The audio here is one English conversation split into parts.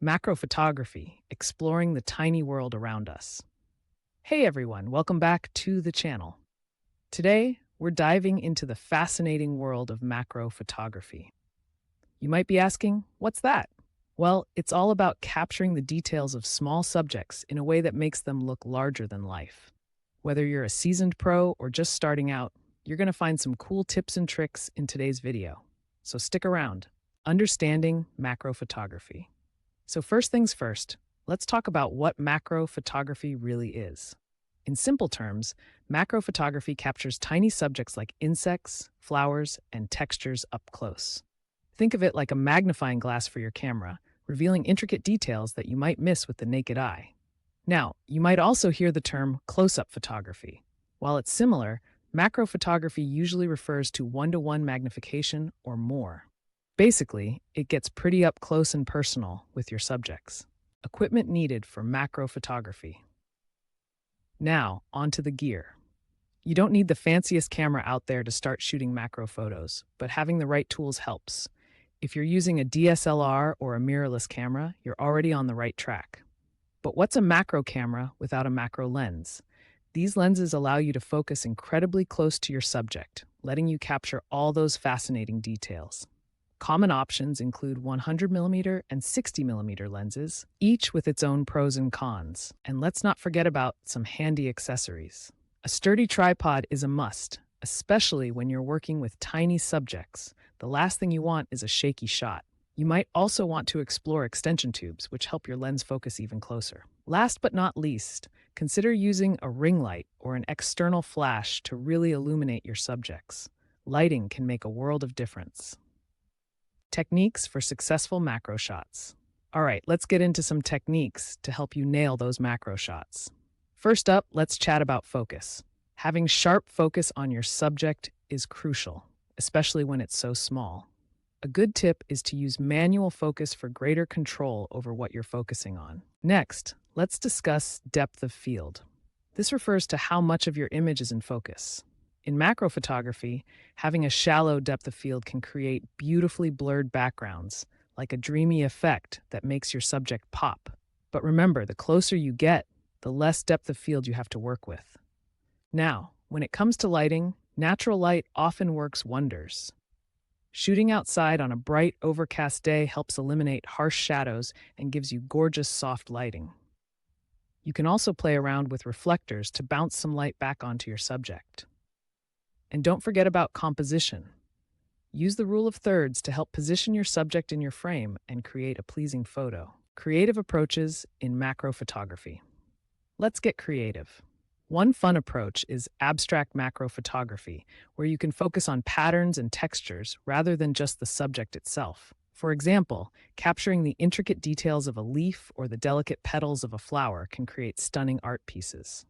Macro photography, exploring the tiny world around us. Hey everyone, welcome back to the channel. Today, we're diving into the fascinating world of macro photography. You might be asking, what's that? Well, it's all about capturing the details of small subjects in a way that makes them look larger than life. Whether you're a seasoned pro or just starting out, you're going to find some cool tips and tricks in today's video. So stick around. Understanding macro photography. So first things first, let's talk about what macro photography really is. In simple terms, macro photography captures tiny subjects like insects, flowers, and textures up close. Think of it like a magnifying glass for your camera, revealing intricate details that you might miss with the naked eye. Now, you might also hear the term close-up photography. While it's similar, macro photography usually refers to one-to-one magnification or more. Basically, it gets pretty up close and personal with your subjects. Equipment needed for macro photography. Now, onto the gear. You don't need the fanciest camera out there to start shooting macro photos, but having the right tools helps. If you're using a DSLR or a mirrorless camera, you're already on the right track. But what's a macro camera without a macro lens? These lenses allow you to focus incredibly close to your subject, letting you capture all those fascinating details. Common options include 100mm and 60mm lenses, each with its own pros and cons. And let's not forget about some handy accessories. A sturdy tripod is a must, especially when you're working with tiny subjects. The last thing you want is a shaky shot. You might also want to explore extension tubes, which help your lens focus even closer. Last but not least, consider using a ring light or an external flash to really illuminate your subjects. Lighting can make a world of difference. Techniques for successful macro shots. All right, let's get into some techniques to help you nail those macro shots. First up, let's chat about focus. Having sharp focus on your subject is crucial, especially when it's so small. A good tip is to use manual focus for greater control over what you're focusing on. Next, let's discuss depth of field. This refers to how much of your image is in focus. In macro photography, having a shallow depth of field can create beautifully blurred backgrounds, like a dreamy effect that makes your subject pop. But remember, the closer you get, the less depth of field you have to work with. Now, when it comes to lighting, natural light often works wonders. Shooting outside on a bright, overcast day helps eliminate harsh shadows and gives you gorgeous, soft lighting. You can also play around with reflectors to bounce some light back onto your subject. And don't forget about composition. Use the rule of thirds to help position your subject in your frame and create a pleasing photo. Creative approaches in macro photography. Let's get creative. One fun approach is abstract macro photography, where you can focus on patterns and textures rather than just the subject itself. For example, capturing the intricate details of a leaf or the delicate petals of a flower can create stunning art pieces.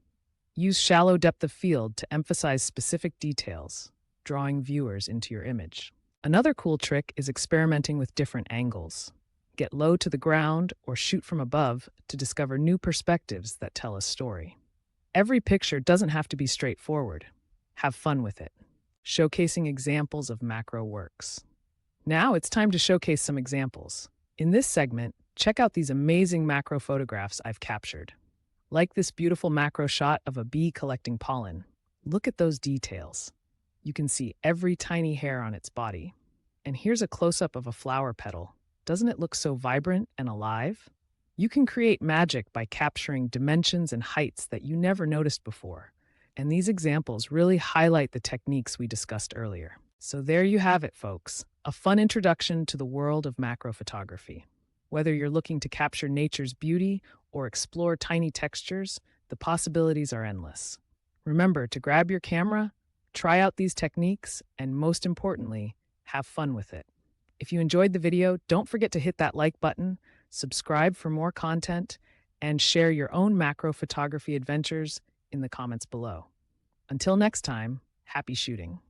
Use shallow depth of field to emphasize specific details, drawing viewers into your image. Another cool trick is experimenting with different angles. Get low to the ground or shoot from above to discover new perspectives that tell a story. Every picture doesn't have to be straightforward. Have fun with it. Showcasing examples of macro works. Now it's time to showcase some examples. In this segment, check out these amazing macro photographs I've captured. Like this beautiful macro shot of a bee collecting pollen. Look at those details. You can see every tiny hair on its body. And here's a close-up of a flower petal. Doesn't it look so vibrant and alive? You can create magic by capturing dimensions and heights that you never noticed before. And these examples really highlight the techniques we discussed earlier. So there you have it, folks. A fun introduction to the world of macro photography. Whether you're looking to capture nature's beauty or explore tiny textures, the possibilities are endless. Remember to grab your camera, try out these techniques, and most importantly, have fun with it. If you enjoyed the video, don't forget to hit that like button, subscribe for more content, and share your own macro photography adventures in the comments below. Until next time, happy shooting.